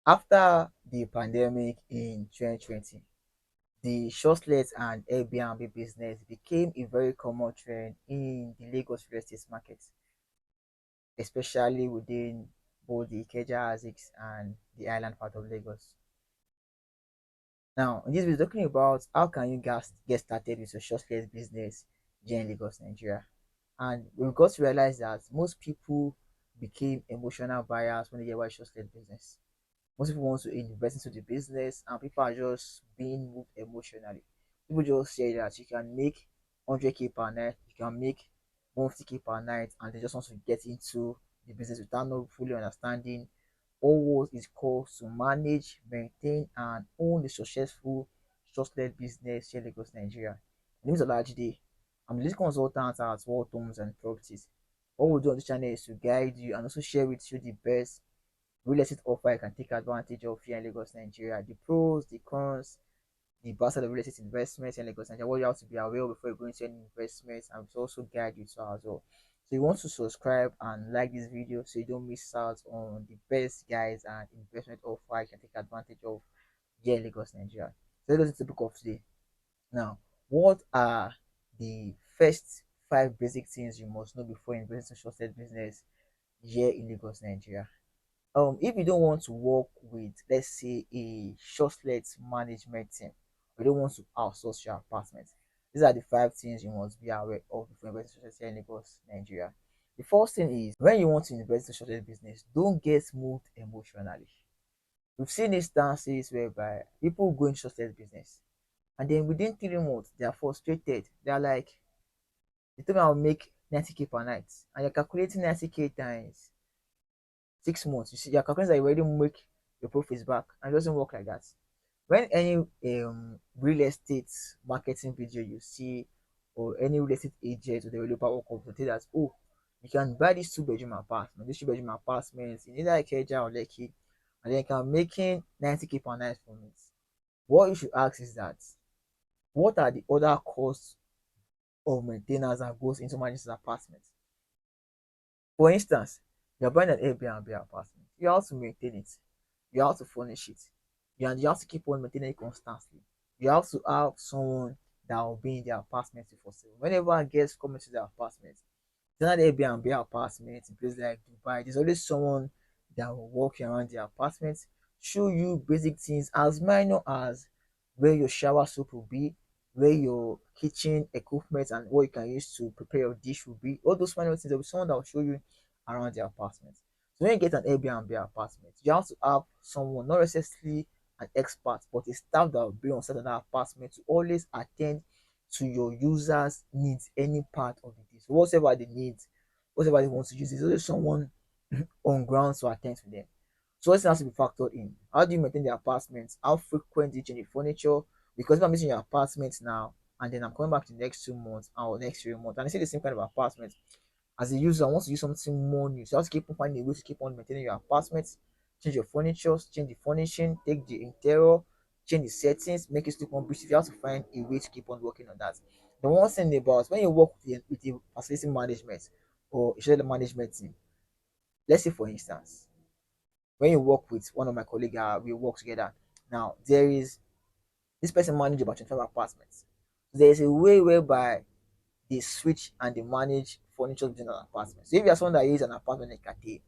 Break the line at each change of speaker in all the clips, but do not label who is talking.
After the pandemic in 2020, the Shortlet and Airbnb business became a very common trend in the Lagos real estate market, especially within both the Ikeja Aziks and the island part of Lagos. Now, in this we're talking about how can you guys get started with your Shortlet business here in Lagos, Nigeria. And we've got to realize that most people became emotional buyers when they get about Shortlet business. Most people want to invest into the business, and people are just being moved emotionally. People just say that you can make 100K per night, you can make 150K per night, and they just want to get into the business without not fully understanding all what it costs to manage, maintain, and own a successful trusted business here in Lagos, Nigeria. My name is Olajide. I'm the lead consultant at World Homes and Properties. What we'll do on this channel is to guide you and also share with you the best real estate offer you can take advantage of here in Lagos, Nigeria. The pros, the cons, the basket of real estate investments in Lagos, Nigeria. What you have to be aware of before you go into any investments, and to also guide you to as well. So you want to subscribe and like this video so you don't miss out on the best guides and investment offer you can take advantage of here in Lagos, Nigeria. So let's go to the book of today. Now, what are the first five basic things you must know before investing in short business here in Lagos, Nigeria? If you don't want to work with, let's say, a shortlet management team, you don't want to outsource your apartment, these are the five things you must be aware of before investing in shortlet in Lagos, Nigeria. The first thing is, when you want to invest in shortlet business, don't get moved emotionally. We've seen instances whereby people go in shortlet business, and then within 3 months they are frustrated. They are like, they told me I'll make 90K per night, and you're calculating 90K times 6 months. You see, you're calculating that you already make your profits back, and it doesn't work like that. When any real estate marketing video you see, or any real estate agent or developer will come to tell that, oh, you can buy this two-bedroom apartment, this two-bedroom apartment in either Ikeja or Lekki, and then you can making 90K per night from it. What you should ask is that, what are the other costs of maintenance that goes into managing this apartment? For instance, you're buying an Airbnb apartment. You have to maintain it. You have to furnish it. You have to keep on maintaining it constantly. You have to have someone that will be in the apartment for sale. Whenever guests come into the apartment, it's not Airbnb apartment in places like Dubai. There's always someone that will walk you around the apartment, show you basic things as minor as where your shower soap will be, where your kitchen equipment and what you can use to prepare your dish will be. All those minor things, there will be someone that will show you around the apartment. So when you get an Airbnb apartment, you have to have someone, not necessarily an expert, but a staff that will be on certain apartment to always attend to your users' needs, any part of the day. So whatever they need, whatever they want to use, there's always someone on ground to attend to them. So it has to be factored in. How do you maintain the apartment? How frequent do you change the furniture? Because if I'm using your apartment now, and then I'm coming back to the next 2 months or next 3 months, and I see the same kind of apartment, as a user, I want to use something more new. So you have to keep on finding a way to keep on maintaining your apartment, change your furniture, change the furnishing, take the interior, change the settings, make it look more beautiful. You have to find a way to keep on working on that. The one thing about when you work with the facility management or a shared management team, let's say for instance, when you work with one of my colleagues, we work together. Now there is this person manage about 25 apartments. There is a way whereby they switch and they manage furniture within an apartment. So if you're someone that is an apartment in Kate,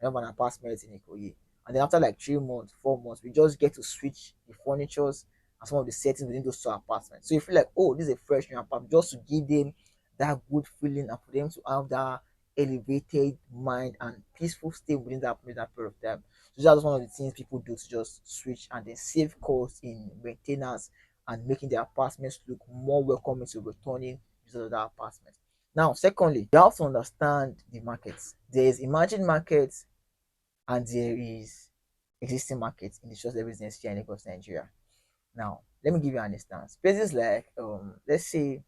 I have an apartment in Ikoyi, and then after like 3 months, 4 months, we just get to switch the furnitures and some of the settings within those two apartments. So you feel like, oh, this is a fresh new apartment, just to give them that good feeling and for them to have that elevated mind and peaceful state within that period of time. So that's one of the things people do to just switch and then save costs in maintenance and making the apartments look more welcoming to returning users of that apartment. Now, secondly, you have to understand the markets. There is emerging markets and there is existing markets in the short business here in Lagos, Nigeria. Now, let me give you an instance. Places like let's say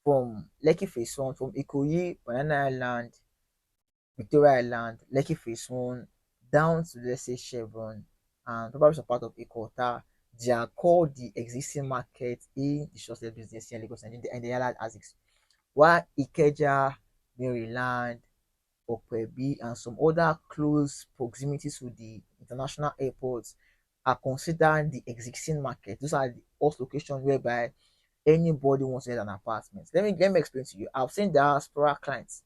from Lekki Phase 1, from Ikoyi, Banana Island, Victoria Island, Lekki Phase 1, down to, let's say, Chevron, and probably some part of Ikota, they are called the existing market in the short business here in Lagos and the island as while Ikeja, Maryland, or Pebi and some other close proximity to the international airports are considered the existing market. Those are the host locations whereby anybody wants to get an apartment. Let me explain to you. I've seen diaspora clients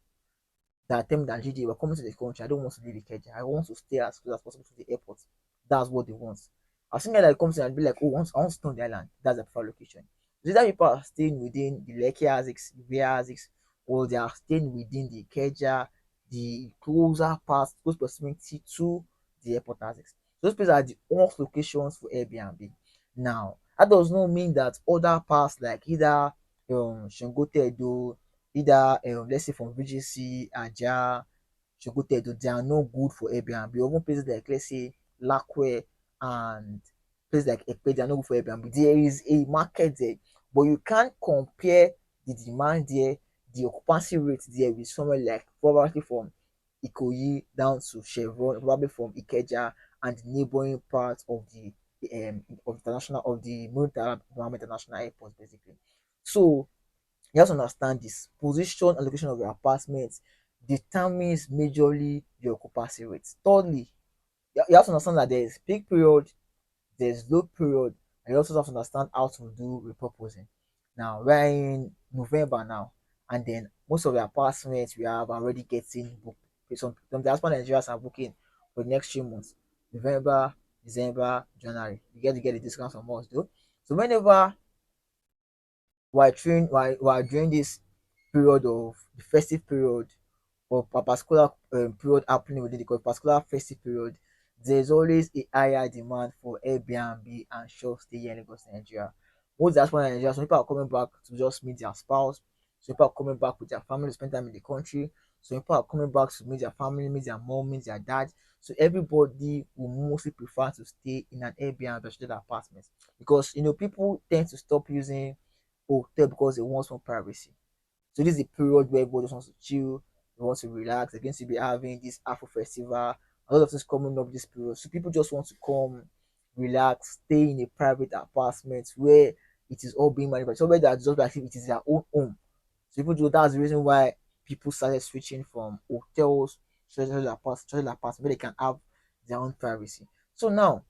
that tell me that GD, we're coming to the country. I don't want to leave Ikeja. I want to stay as close as possible to the airport. That's what they want. I've seen guys that comes in and be like, oh, I want to stay on the island. That's the preferred location. These are people are staying within the Lekki Azix, the Azix, or they are staying within the Ikeja, the closer parts, close proximity to the airport Azix. Those places are the host locations for Airbnb. Now, that does not mean that other parts like either Shengote Edo, either let's say from VGC, Aja, Sokotedo, they are not good for Airbnb. Even places like let's say Lakwe and places like Ekpe, they are not good for Airbnb. There is a market there, but you can't compare the demand there, the occupancy rate there with somewhere like probably from Ikoyi down to Chevron, probably from Ikeja and the neighboring parts of international of the Muritara International Airport basically. So you have to understand this position and location of your apartment determines majorly your occupancy rate. Thirdly, you have to understand that there is peak period, there is low period, and you also have to understand how to do repurposing. Now we're in November now, and then most of the apartments we have already getting booked. Some diaspora Nigerians are booking for the next 3 months. November, December, January. You get to get a discount from us though. So whenever while during this period of the festive period or a particular period happening within the particular festive period, there's always a higher demand for Airbnb and short stay here in Lagos, Nigeria. Most diaspora in Nigeria, some people are coming back to just meet their spouse, some people are coming back with their family to spend time in the country, some people are coming back to meet their family, meet their mom, meet their dad. So everybody will mostly prefer to stay in an Airbnb or shared apartment because people tend to stop using hotel because they want some privacy. So this is a period where everybody just wants to chill, they want to relax. They're going to be having this Afro festival, a lot of things coming up this period. So people just want to come, relax, stay in a private apartment where it is all being managed by somebody that just like if it is their own home. So people do that's the reason why people started switching from hotels to apartments where they can have their own privacy. So now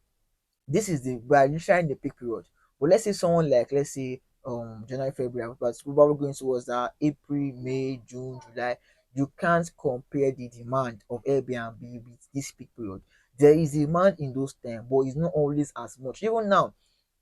this is the we are literally in the peak period. But let's say someone like let's say January, February, but we're probably going towards that April, May, June, July. You can't compare the demand of Airbnb with this peak period. There is demand in those times, but it's not always as much. Even now,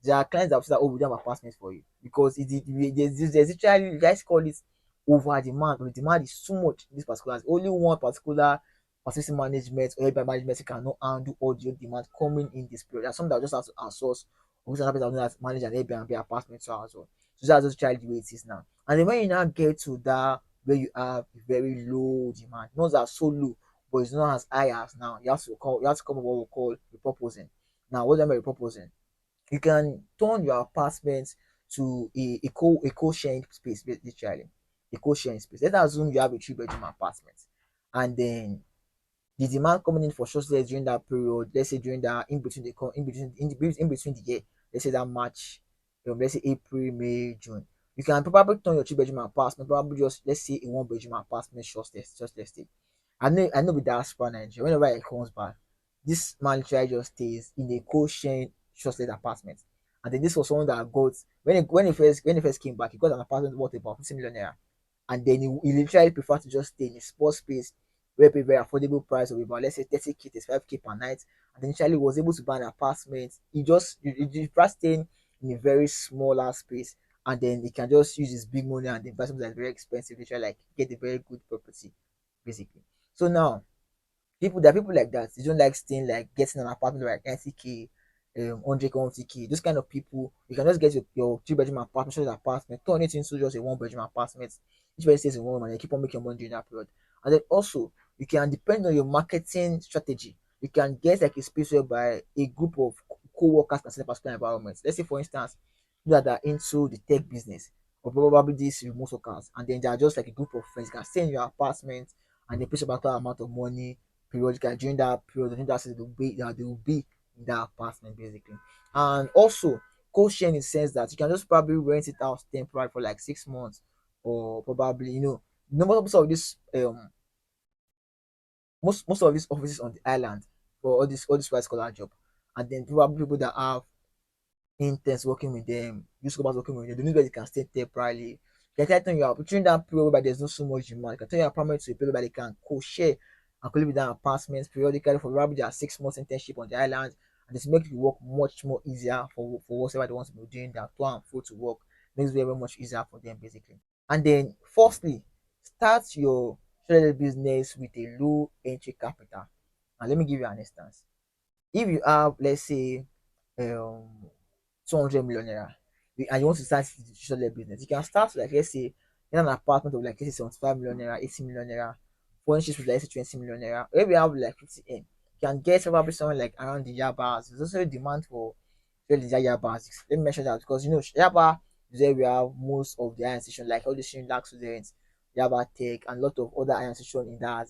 there are clients that will say that, oh, we don't have apartments for you because there's literally you guys call it over demand, but the demand is too much in this particular. Only one particular facility management or Airbnb management cannot handle all the demand coming in this period. There's some that just have to outsource or which another person that manage an Airbnb apartment so as well. So that's just child the way it is now. And then when you now get to that where you have a very low demand, not that so low, but it's not as high as now. You have to come up with what we call repurposing. Now, what am I repurposing? You can turn your apartment to a co-sharing space, literally. A co-sharing space. Let's assume you have a three-bedroom apartment and then the demand coming in for short sales during that period, let's say during that in between the year, let's say that March, let's say April, May, June. You can probably turn your two-bedroom apartment, probably just let's say a one-bedroom apartment short stay, just let's say. I know with diaspora Nigeria, whenever it comes back, this man literally just stays in a co-sharing short stay apartment. And then this was someone that got when he first came back, he got an apartment worth about 50 million naira and then he literally prefer to just stay in a small space where pay very affordable price of about let's say 30K, 35K per night, and then initially was able to buy an apartment. He prefer staying in a very smaller space, and then he can just use his big money and invest something that's very expensive, literally like get a very good property, basically. So now there are people like that. They don't like staying like getting an apartment like 90K, 100K, 150K. Those kind of people, you can just get your two-bedroom apartment, share the apartment, turn it into just a one-bedroom apartment. Each person stays in one room and you keep on making money during that period. And then also, you can depend on your marketing strategy. You can get like a space whereby a group of co-workers can set up a particular environment. Let's say, for instance, you that are into the tech business or probably these remote workers, and then they are just like a group of friends. You can stay in your apartment and they pay a particular amount of money periodically during that period. I think that's they will be in that apartment basically. And also co-sharing in the sense that you can just probably rent it out temporary for like 6 months or probably most of this most of these offices on the island for all this white collar job, and then probably people that have interns working with them, use scholars working with them, the need where they can stay temporarily. They can tell you out during that period where there's not so much demand. They can turn your apartment to a place where they can co-share and co-live with their apartments periodically for probably their 6 months internship on the island, and this makes the work much more easier for whatever they want to be doing. That to and fro to work makes it very much easier for them basically. And then, firstly, start your short business with a low entry capital. And let me give you an instance. If you have, let's say, um 200 million naira, and you want to start the short business, you can start with, like, let's say, in an apartment of, like, let's say, 75 million naira, 80 million naira, furnished with, like, let's say, 20 million naira. Or if you have like 50 M, you can get probably somewhere like around the Yabas. There's also a demand for really the Yabas. Let me mention that because Yaba is where we have most of the iron station, like all the Shinlax students, Yaba Tech, and a lot of other iron station in that.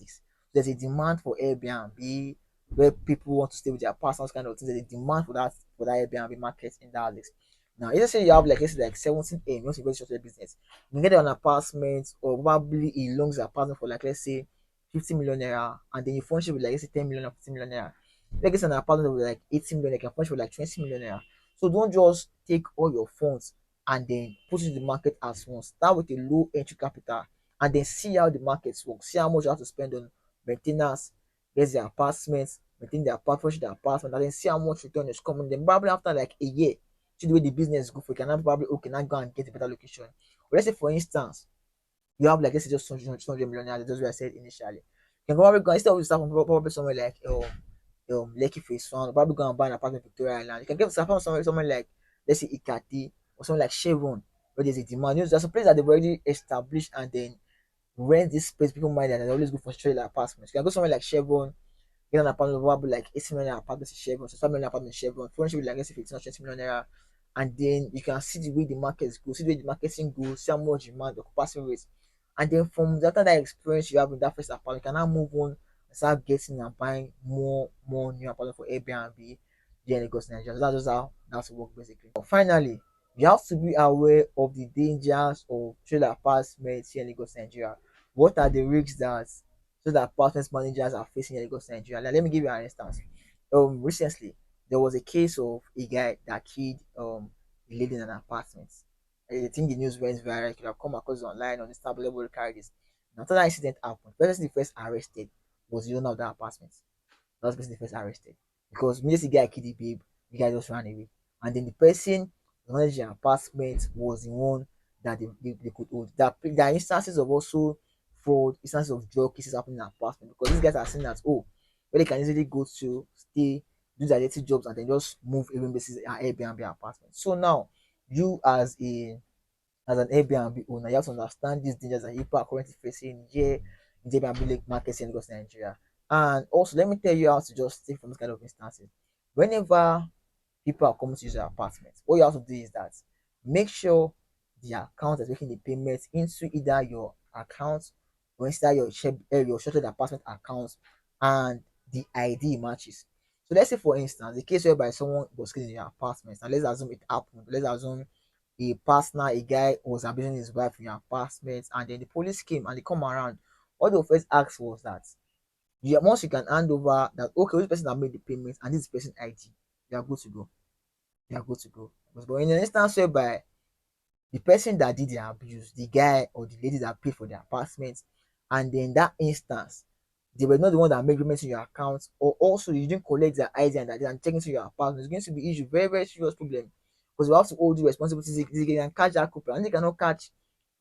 There's a demand for Airbnb where people want to stay with their partners, kind of things. There's a demand for that Airbnb market in Dallas. Now, let's say you have, like, let's say, like 17 A, you want to go to your business. You can get an apartment or probably a long apartment for, like, let's say 50 million naira, and then you furnish it with, like, let's say 10 million or 50 million naira. Like, it's an apartment of like 80 million, you can furnish with like 20 million naira. So don't just take all your funds and then put it in the market at once. Start with a low entry capital and then see how the markets work. See how much you have to spend on maintenance, get the apartments, maintain the apartment, the apartment, and then see how much return is coming. Then probably after like a year, see the way the business go for, you can now probably, okay, now go and get a better location. But let's say, for instance, you have, like, let's say, just 200 million naira, that's what I said initially. You can probably go, instead of start from probably somewhere like Lekki phase one, probably go and buy an apartment in Victoria Island. You can get yourself somewhere like, let's say, Ikati, or somewhere like Chevron, where there's a demand. There's a place that they've already established, and then rent this space, people mind, and they always go for straight like apartments. You can go somewhere like Chevron, get an apartment probably like 80 million apartment in Chevron, so 5 million apartment in Chevron, furnish with, like, let's say, 15 or 20 million naira, and then you can see the way the markets go, see the way the marketing goes, see how much demand, the capacity rates, and then from that, after that experience you have in that first apartment, you can now move on and start getting and buying more new apartment for Airbnb here in Lagos, Nigeria. So that's just how that's work basically. But finally, you have to be aware of the dangers of trailer apartments here in Lagos, Nigeria. What are the risks that so that apartment managers are facing in Lagos, Nigeria? Like, let me give you an instance. Recently there was a case of a guy that killed a lady in an apartment. I think the news went viral. You could have come across it online on this tabloid carried this. Now, after that incident happened, the person the first arrested was the owner of that apartment. That was the person the first arrested because immediately the guy killed the babe, the guy just ran away, and then the person managing the apartment was the one that they could hold. There are instances of also fraud, instances of drug cases happening in apartment because these guys are seen as, oh, where they can easily go to stay, do their daily jobs, and then just move even basis Airbnb apartment. So now, you as an Airbnb owner, you have to understand these dangers that people are currently facing here in the Airbnb market in Lagos, Nigeria. And also, let me tell you how to just stay from this kind of instances. Whenever people are coming to use your apartment, what you have to do is that make sure the account is making the payments into either your account or inside your shorted apartment account, and the ID matches. So let's say, for instance, the case whereby someone was killed in your apartment, and let's assume it happened. Let's assume a guy was abusing his wife in your apartment, and then the police came and they come around. All they first asked was that once you can hand over that, okay, this person that made the payment and this person ID, you are good to go. You are good to go. But in an instance whereby the person that did the abuse, the guy or the lady that paid for the apartment, and then that instance, they were not the one that made payments in your account, or also you didn't collect their ID and check into your apartment, it's going to be issue, very, very serious problem. Because we have to hold you responsible. They can catch that couple, and they cannot catch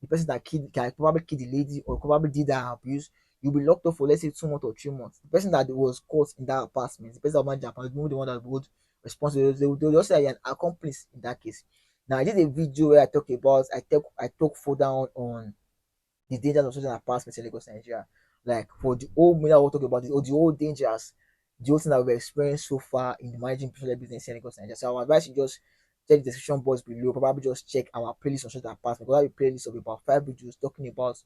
the person that can probably kill the lady or probably did that abuse. You'll be locked up for, let's say, 2 months or 3 months. The person that was caught in that apartment, the person that managed the apartment, will be the one that would responsible. They will also say an accomplice in that case. Now, I did a video where I talk further on the dangers of social apartments in Lagos, Nigeria. Like, for the whole media we're talking about this, or the whole dangers, the whole thing that we've experienced so far in the managing social business in Lagos, Nigeria. So I advise you just check the description box below. Probably just check our playlist on social apartments. We have a playlist of about 5 videos talking about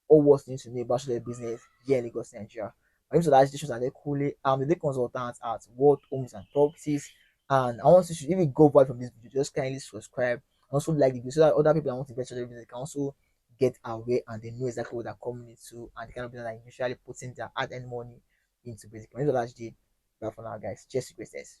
all what you need to know about social business here in Lagos, Nigeria. My name is Olaji and Cooley. I'm the day consultant at World Homes and Properties. And I want you to, if you go forward from this video, just kindly subscribe and also like the video so that other people that want to invest in social business can also get aware and they know exactly what they're coming into and the kind of business that usually put in their hard earned money into basically. $1 day. Bye for now, guys. Cheers to greatness.